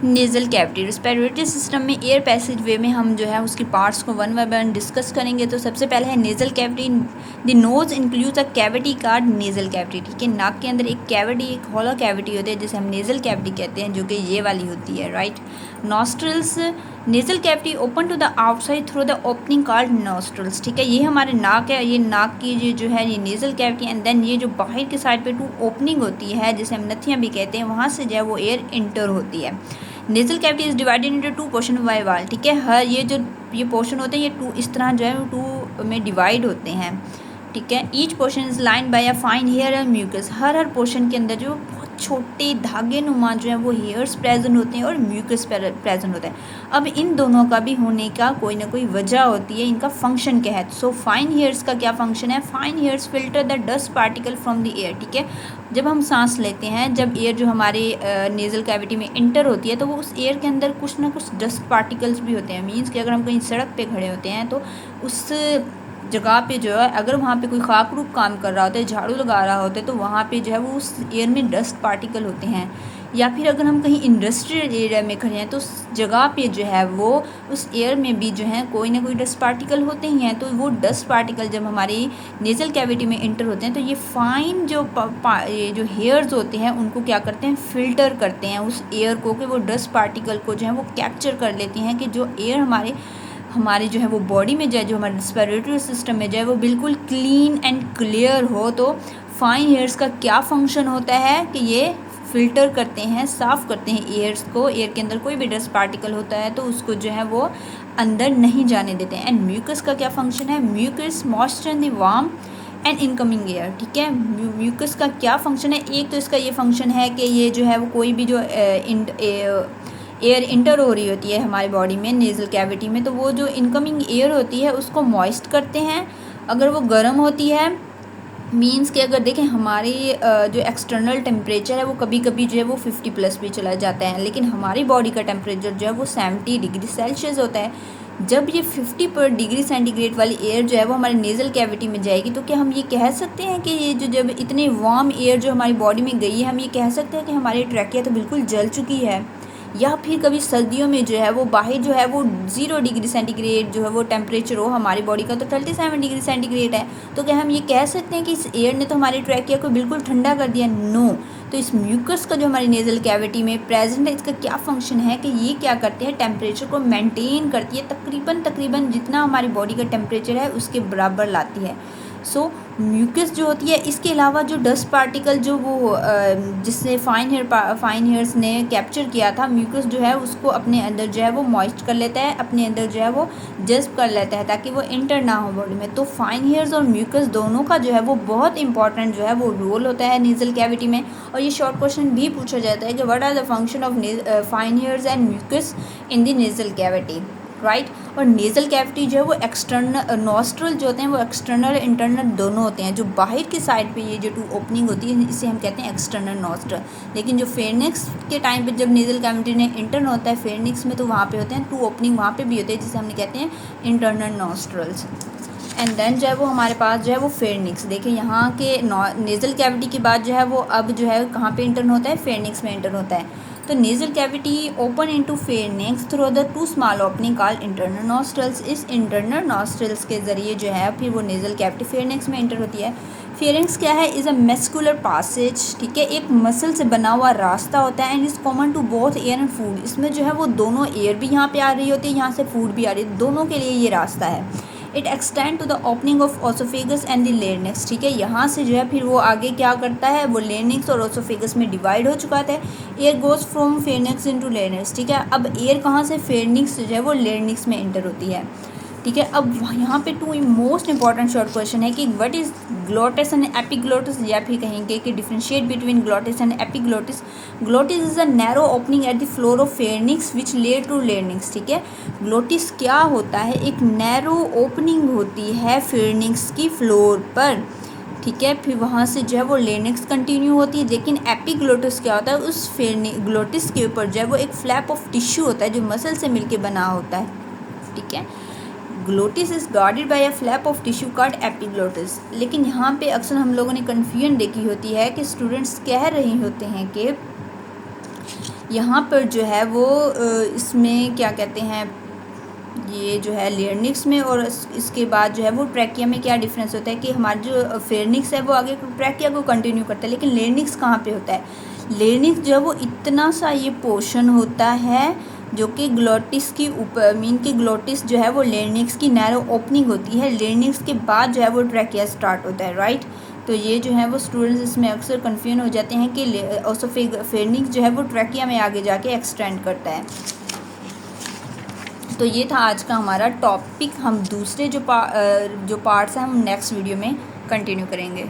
Nasal cavity, respiratory system में air passage वे में हम जो है उसकी पार्ट्स को वन बाय वन डिस्कस करेंगे। तो सबसे पहले है nasal cavity. The nose includes a cavity card nasal cavity, ठीक है। नाक के अंदर एक कैविटी, एक हॉलो कैविटी होती है जिसे हम नेज़ल कैविटी कहते हैं, जो कि ये वाली होती है, right. Nostrils, nasal cavity open to the outside through the opening called nostrils, ठीक है। ये हमारे नाक है, ये नाक की ये जो है ये नेज़ल कैविटी, एंड देन ये जो बाहर की साइड पे टू ओपनिंग होती है जिसे हम नथियाँ भी कहते हैं, वहाँ से जो है वो एयर इंटर होती है। Nasal cavity is divided into two portion by wall, ठीक है। हर ये पोर्शन होते हैं, ये टू इस तरह जो है वो टू में डिवाइड होते हैं, ठीक है। Each portion is line by a fine hair and mucus, हर पोर्शन के अंदर जो बहुत छोटे धागे नुमा जो है वो हेयर्स प्रेजेंट होते हैं और म्यूकस प्रेजेंट होता है। अब इन दोनों का भी होने का कोई ना कोई वजह होती है, इनका फंक्शन क्या है। सो फाइन हेयर्स का क्या फंक्शन है, fine hairs filter the dust particle from the air, ठीक है। जब हम सांस लेते हैं, जब एयर जो हमारे नेज़ल कैविटी में इंटर होती है, तो वो उस एयर के अंदर कुछ ना कुछ डस्ट पार्टिकल्स भी होते हैं। मीन्स कि अगर हम कहीं सड़क पे खड़े होते हैं तो उस जगह पे जो है अगर वहाँ पे कोई खाकरूप काम कर रहा होता है, झाड़ू लगा रहा होता है, तो वहाँ पे जो है वो उस एयर में डस्ट पार्टिकल होते हैं। या फिर अगर हम कहीं इंडस्ट्रियल एरिया में खड़े हैं तो उस जगह पे जो है वो उस एयर में भी जो है कोई ना कोई डस्ट पार्टिकल होते ही हैं। तो वो डस्ट पार्टिकल जब हमारी नेज़ल कैविटी में इंटर होते हैं तो ये फाइन जो ये जो हेयर्स होते हैं उनको क्या करते हैं, फिल्टर करते हैं उस एयर को, कि वो डस्ट पार्टिकल को जो है वो कैप्चर कर लेती हैं, कि जो एयर हमारे जो है वो बॉडी में जाए, जो हमारे रेस्पिरेटरी सिस्टम में जाए, वो बिल्कुल क्लीन एंड क्लियर हो। तो फाइन हेयर्स का क्या फंक्शन होता है कि ये फ़िल्टर करते हैं, साफ़ करते हैं एयर्स को। एयर के अंदर कोई भी डस्ट पार्टिकल होता है तो उसको जो है वो अंदर नहीं जाने देते हैं। एंड म्यूकस का क्या फंक्शन है, mucus moisture in the warm and incoming air, ठीक है। म्यूकस का क्या फंक्शन है, एक तो इसका ये फंक्शन है कि ये जो है वो कोई भी जो एयर इंटर हो रही होती है हमारी बॉडी में नेज़ल कैविटी में, तो वो जो इनकमिंग एयर होती है उसको मॉइस्ट करते हैं। अगर वो गर्म होती है, मींस कि अगर देखें हमारी जो एक्सटर्नल टेम्परेचर है वो कभी कभी जो है वो 50+ भी चला जाता है, लेकिन हमारी बॉडी का टेम्परेचर जो है वो 70 डिग्री सेल्सियस होता है। जब ये 50 डिग्री सेंटीग्रेड वाली एयर जो है वो हमारे नेज़ल कैविटी में जाएगी, तो क्या हम ये कह सकते हैं कि ये जो जब इतनी वार्म एयर जो हमारी बॉडी में गई है, हम ये कह सकते हैं कि हमारी ट्रैकिया तो बिल्कुल जल चुकी है। या फिर कभी सर्दियों में जो है वो बाहर जो है वो 0 डिग्री सेंटीग्रेड जो है वो टेम्परेचर हो, हमारी बॉडी का तो 37 डिग्री सेंटीग्रेड है, तो क्या हम ये कह सकते हैं कि इस एयर ने तो हमारी ट्रैकिया को बिल्कुल ठंडा कर दिया? नो। तो इस म्यूकस का जो हमारी नेज़ल कैविटी में प्रेजेंट है, इसका क्या फंक्शन है कि ये क्या करते हैं, टेम्परेचर को मेंटेन करती है, तकरीबन जितना हमारी बॉडी का टेम्परेचर है उसके बराबर लाती है। सो म्यूकस जो होती है, इसके अलावा जो डस्ट पार्टिकल जो वो जिसने फाइन हेयर्स ने कैप्चर किया था, म्यूकस जो है उसको अपने अंदर जो है वो मॉइस्ट कर लेता है, अपने अंदर जो है वो जज्ब कर लेता है ताकि वो इंटर ना हो बॉडी में। तो फाइन हेयर्स और म्यूकस दोनों का जो है वो बहुत इंपॉर्टेंट जो है वो रोल होता है नेज़ल कैविटी में। और ये शॉर्ट क्वेश्चन भी पूछा जाता है कि what are the function of fine hairs and mucus in the nasal cavity, right. और नेज़ल कैविटी जो है वो एक्सटर्नल, नॉस्ट्रल जो होते हैं वो एक्सटर्नल इंटरनल दोनों होते हैं। जो बाहर की साइड पे ये जो टू ओपनिंग होती है इसे हम कहते हैं एक्सटर्नल नॉस्ट्रल, लेकिन जो फेरनिक्स के टाइम पे जब नेज़ल कैविटी ने इंटर्न होता है फेरनिक्स में, तो वहाँ पे होते हैं टू ओपनिंग, वहाँ पे भी होते हैं जिसे हमने कहते हैं इंटरनल नॉस्ट्रल्स। एंड देन जो है वो हमारे पास जो है वो फेरनिक्स, देखिए यहाँ के नेज़ल कैविटी के बाद जो है वो अब जो है कहाँ पे इंटर्न होता है, फेरनिक्स में इंटर्न होता है। तो nasal cavity open into pharynx through the two small opening called internal nostrils. इस इंटरनल नॉस्ट्रल्स के ज़रिए जो है फिर वो नेज़ल कैविटी फेरनिक्स में इंटर होती है। फेरिंक्स क्या है, इज़ अ मस्कुलर पासेज, ठीक है, एक मसल से बना हुआ रास्ता होता है। And is common to both air and food, इसमें जो है वो दोनों एयर भी यहाँ पे आ रही होती है, यहाँ से फूड भी आ रही है, दोनों के लिए ये रास्ता है। It extend to the opening of oesophagus and the larynx, ठीक है, यहाँ से जो है फिर वो आगे क्या करता है, वो लेरिंक्स और ओसोफेगस में डिवाइड हो चुका था। Air goes from pharynx into larynx, ठीक है। अब एयर कहाँ से, फेरिंक्स जो है वो लेरिंक्स में एंटर होती है, ठीक है। अब यहाँ पे two most important short question है कि what is glottis and epiglottis, या फिर कहेंगे कि differentiate between glottis and epiglottis. Glottis is a narrow opening at the floor of pharynx which lead to larynx, ठीक है। ग्लोटिस क्या होता है, एक नैरो ओपनिंग होती है फेरिंक्स की फ्लोर पर, ठीक है, फिर वहाँ से जो है वो लेरिंक्स कंटिन्यू होती है। लेकिन एपिग्लोटिस क्या होता है, उस ग्लोटिस के ऊपर जो है वो एक फ्लैप ऑफ टिश्यू होता है जो मसल से मिलके बना होता है, ठीक है। Glottis is guarded by a flap of tissue called epiglottis. लेकिन यहाँ पे अक्सर हम लोगों ने कन्फ्यूजन देखी होती है कि स्टूडेंट्स कह रहे होते हैं कि यहाँ पर जो है वो इसमें क्या कहते हैं, ये जो है लेयरनिक्स में और इसके बाद जो है वो ट्रैकिया में क्या डिफरेंस होता है कि हमारा जो फेरनिक्स है वो आगे ट्रैकिया को कंटिन्यू करता है, लेकिन लेयरनिक्स कहाँ पे होता है। लेयरनिक्स जो है वो इतना सा ये पोर्शन होता है जो कि ग्लोटिस की ऊपर मीन की ग्लोटिस जो है वो लेयरनिक्स की नैरो ओपनिंग होती है, लेयरनिक्स के बाद जो है वो ट्रैकिया स्टार्ट होता है, राइट। तो ये जो है वो स्टूडेंट्स इसमें अक्सर कन्फ्यूज हो जाते हैं कि फेरनिक्स जो है वो ट्रैकिया में आगे जाके एक्सटेंड करता है। तो ये था आज का हमारा टॉपिक। हम दूसरे जो पार्ट्स हैं हम नेक्स्ट वीडियो में कंटिन्यू करेंगे।